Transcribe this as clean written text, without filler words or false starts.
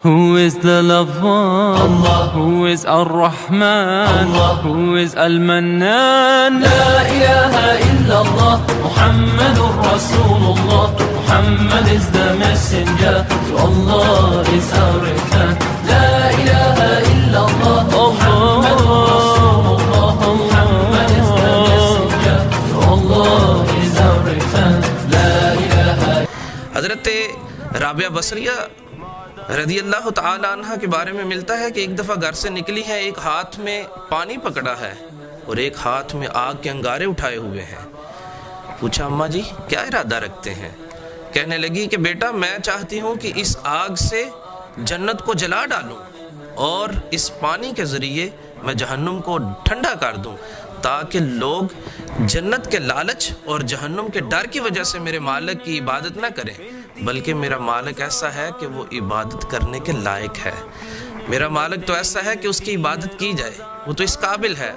Who is the lover? Allah. Who is Ar-Rahman? Allah. Who is Al-Mannan? لا إله إلا الله Muhammadur Rasulullah. Muhammad is the messenger, to Allah is our return. لا إله إلا الله Muhammadur Rasulullah. Muhammad is the messenger, to Allah is our return. لا إله. हज़रत राबिया बसरिया रज़ी अल्लाह तआला अन्हा के बारे में मिलता है कि एक दफ़ा घर से निकली है, एक हाथ में पानी पकड़ा है और एक हाथ में आग के अंगारे उठाए हुए हैं। पूछा, अम्मा जी क्या इरादा रखते हैं? कहने लगी कि बेटा मैं चाहती हूँ कि इस आग से जन्नत को जला डालूँ और इस पानी के ज़रिए मैं जहन्नुम को ठंडा कर दूँ, ताकि लोग जन्नत के लालच और जहन्नुम के डर की वजह से मेरे मालिक की इबादत न करें, बल्कि मेरा मालिक ऐसा है कि वो इबादत करने के लायक है। मेरा मालिक तो ऐसा है कि उसकी इबादत की जाए, वो तो इस काबिल है।